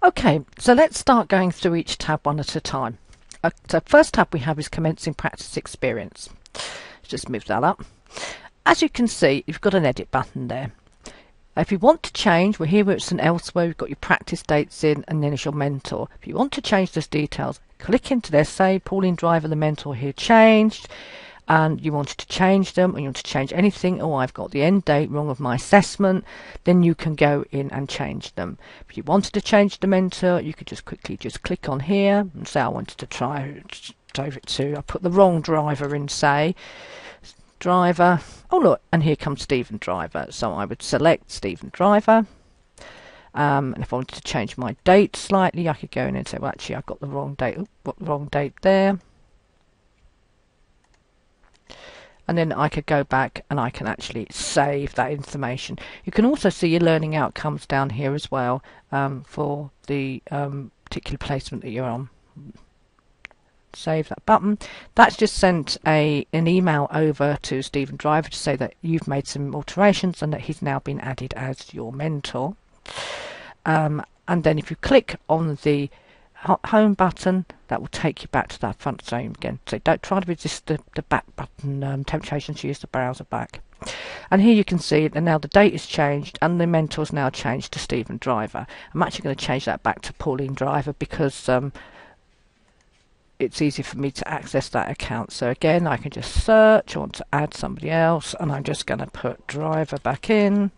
Okay, so let's start going through each tab one at a time. So first tab we have is commencing practice experience. Let's just move that up. As you can see, you've got an edit button there. If you want to change, we're here where it's an elsewhere, you've got your practice dates in, and then it's your mentor. If you want to change those details, click into there, say Pauline Driver, the mentor here changed, and you wanted to change them, or you want to change anything, or I've got the end date wrong of my assessment, then you can go in and change them. If you wanted to change the mentor, you could just quickly click on here and say I wanted to drive it to, I put the wrong driver in, say, driver, oh look, and here comes Stephen Driver, so I would select Stephen Driver. And if I wanted to change my date slightly, I could go in and say, well, actually, I've got the wrong date. Got the wrong date there. And then I could go back and I can actually save that information. You can also see your learning outcomes down here as well for the particular placement that you're on. Save that button. That's just sent an email over to Stephen Driver to say that you've made some alterations and that he's now been added as your mentor. And then if you click on the home button, that will take you back to that front screen again. So don't try to resist the back button temptation to use the browser back. And here you can see that now the date is changed and the mentor's now changed to Stephen Driver. I'm actually going to change that back to Pauline Driver because it's easy for me to access that account. So again, I can just search, I want to add somebody else, and I'm just going to put Driver back in,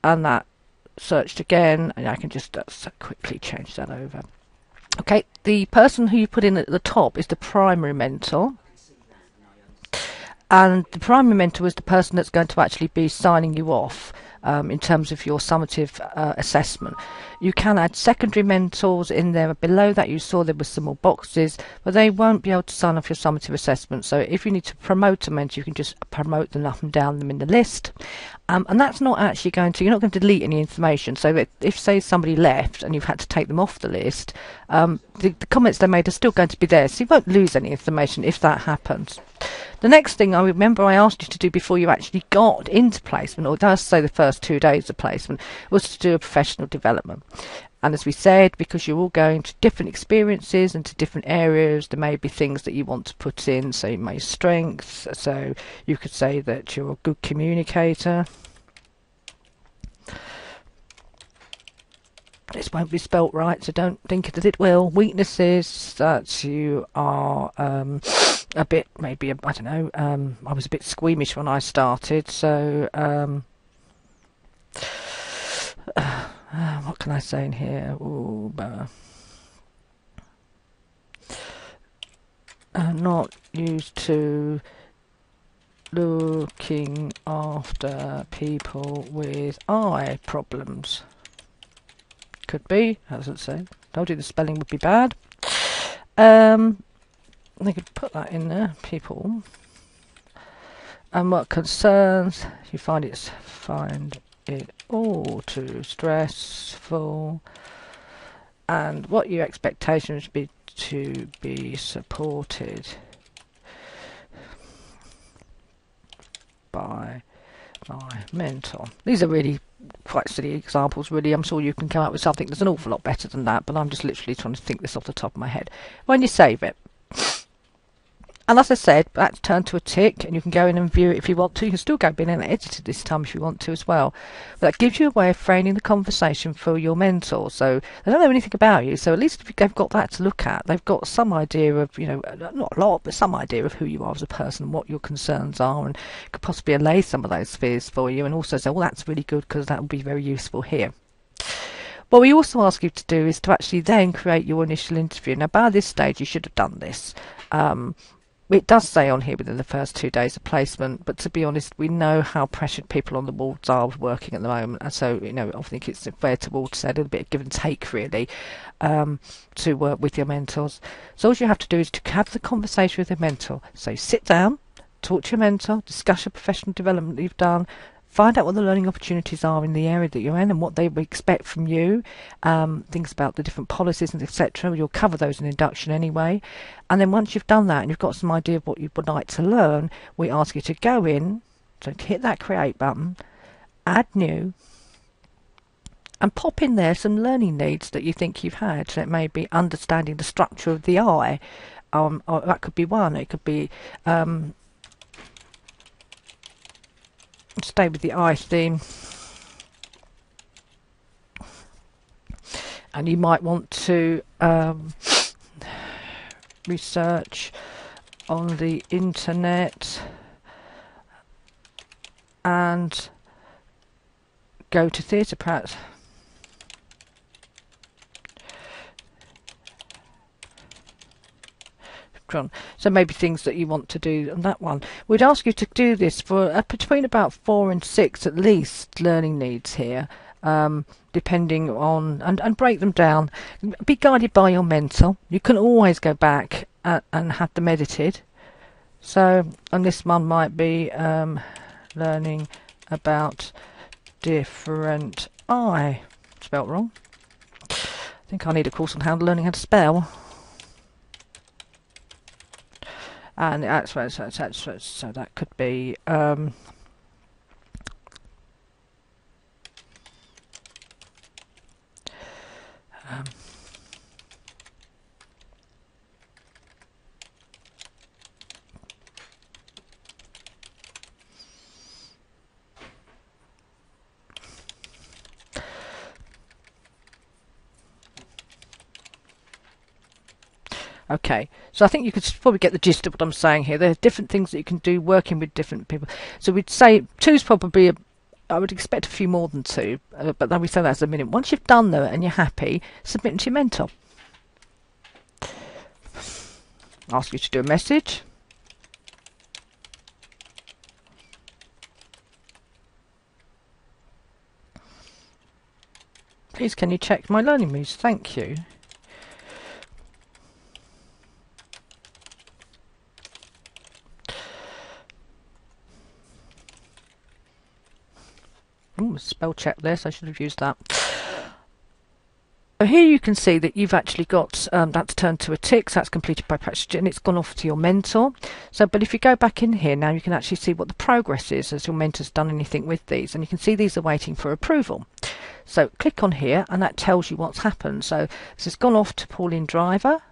and that searched again, and I can just quickly change that over. Okay, the person who you put in at the top is the primary mentor, and the primary mentor is the person that's going to actually be signing you off in terms of your summative assessment. You can add secondary mentors in there. Below that you saw there were some more boxes, but they won't be able to sign off your summative assessment. So if you need to promote a mentor, you can just promote them up and down them in the list. And that's not actually going to, you're not going to delete any information. So that if, say, somebody left and you've had to take them off the list, the comments they made are still going to be there. So you won't lose any information if that happens. The next thing I remember I asked you to do before you actually got into placement, or it does say the first 2 days of placement, was to do a professional development. And as we said, because you're all going to different experiences and to different areas, there may be things that you want to put in, so my strengths. So you could say that you're a good communicator. This won't be spelt right, so don't think that it will. Weaknesses, that you are a bit, maybe, I don't know, I was a bit squeamish when I started, so what can I say in here? Ooh, not used to looking after people with eye problems. Could be, as it say. Told you the spelling would be bad. They could put that in there, people. And what concerns, you find it all too stressful, and what your expectations would be to be supported by my mentor. These are really quite silly examples, really. I'm sure you can come up with something that's an awful lot better than that, but I'm just literally trying to think this off the top of my head. When you save it, and as I said, that's turned to a tick, and you can go in and view it if you want to. You can still go in and edit it this time if you want to as well. But that gives you a way of framing the conversation for your mentor. So they don't know anything about you, so at least if they've got that to look at, they've got some idea of, you know, not a lot, but some idea of who you are as a person and what your concerns are, and could possibly allay some of those fears for you, and also say, well, that's really good because that will be very useful here. What we also ask you to do is to actually then create your initial interview. Now, by this stage, you should have done this. It does say on here within the first 2 days of placement, but to be honest, we know how pressured people on the wards are working at the moment, and so, you know, I think it's fair to all to say a little bit of give and take, really, to work with your mentors. So all you have to do is to have the conversation with your mentor. So sit down, talk to your mentor, discuss your professional development that you've done, find out what the learning opportunities are in the area that you're in and what they expect from you, things about the different policies and etc. You'll cover those in induction anyway. And then once you've done that and you've got some idea of what you would like to learn, we ask you to go in, so hit that create button, add new, and pop in there some learning needs that you think you've had. So it may be understanding the structure of the eye, or that could be one. It could be stay with the eye theme, and you might want to research on the internet and go to theatre perhaps. So maybe things that you want to do on that one. We'd ask you to do this for between about 4 and 6 at least learning needs here, depending on, and break them down. Be guided by your mentor. You can always go back and have them edited. So, and this one might be learning about different eye. Spelt wrong. I think I need a course on learning how to spell. And that's so that could be okay, so I think you could probably get the gist of what I'm saying here. There are different things that you can do working with different people. So we'd say 2's probably, I would expect a few more than 2, but then we say that's a minimum. Once you've done that and you're happy, submit them to your mentor. Ask you to do a message. Please can you check my learning moves? Thank you. Ooh, spell check there, so I should have used that. So here you can see that you've actually got that's turned to a tick, so that's completed by practice, and it's gone off to your mentor. So, but if you go back in here now, you can actually see what the progress is as your mentor's done anything with these, and you can see these are waiting for approval. So click on here, and that tells you what's happened. So this has gone off to Pauline Driver.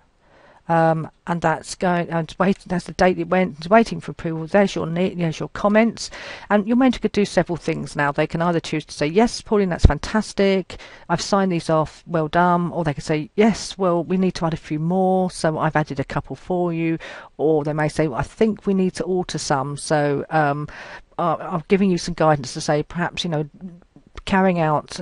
And that's going and that's the date it went. It's waiting for approval. There's your comments, and your mentor could do several things now. They can either choose to say, yes, Pauline, that's fantastic, I've signed these off, well done, or they could say, yes, well, we need to add a few more, so I've added a couple for you. Or they may say, well, I think we need to alter some, so I'm giving you some guidance to say, perhaps, carrying out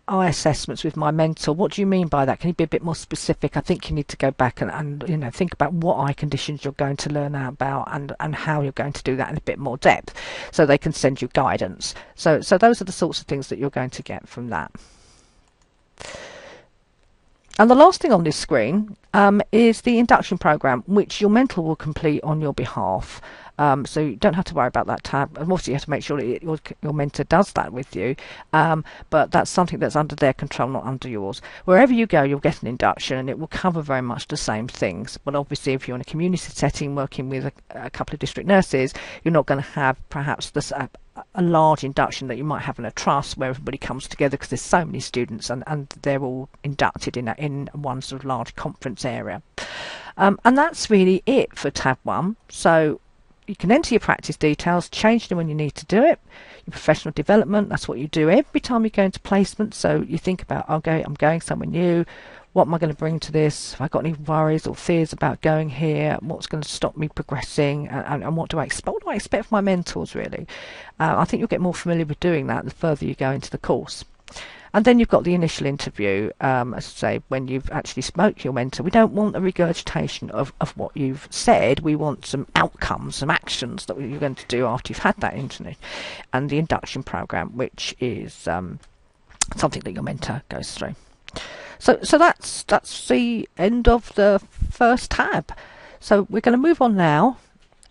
eye assessments with my mentor. What do you mean by that? Can you be a bit more specific? I think you need to go back and think about what eye conditions you're going to learn about and how you're going to do that in a bit more depth, so they can send you guidance. So those are the sorts of things that you're going to get from that. And the last thing on this screen is the induction program, which your mentor will complete on your behalf. So you don't have to worry about that tab. And also you have to make sure that your mentor does that with you. But that's something that's under their control, not under yours. Wherever you go, you'll get an induction, and it will cover very much the same things. But obviously, if you're in a community setting working with a couple of district nurses, you're not going to have perhaps this a large induction that you might have in a trust where everybody comes together, because there's so many students and they're all inducted in one sort of large conference area. And that's really it for tab 1. So you can enter your practice details, change them when you need to do it. Your professional development, that's what you do every time you go into placement. So you think about, okay, I'm going somewhere new. What am I going to bring to this? Have I got any worries or fears about going here? What's going to stop me progressing? And what do I expect? What do I expect from my mentors, really? I think you'll get more familiar with doing that the further you go into the course. And then you've got the initial interview, as I say, when you've actually spoke to your mentor. We don't want a regurgitation of what you've said. We want some outcomes, some actions that you're going to do after you've had that interview. And the induction program, which is something that your mentor goes through. So that's the end of the first tab. So we're going to move on now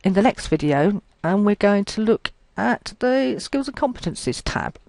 in the next video, and we're going to look at the skills and competencies tab.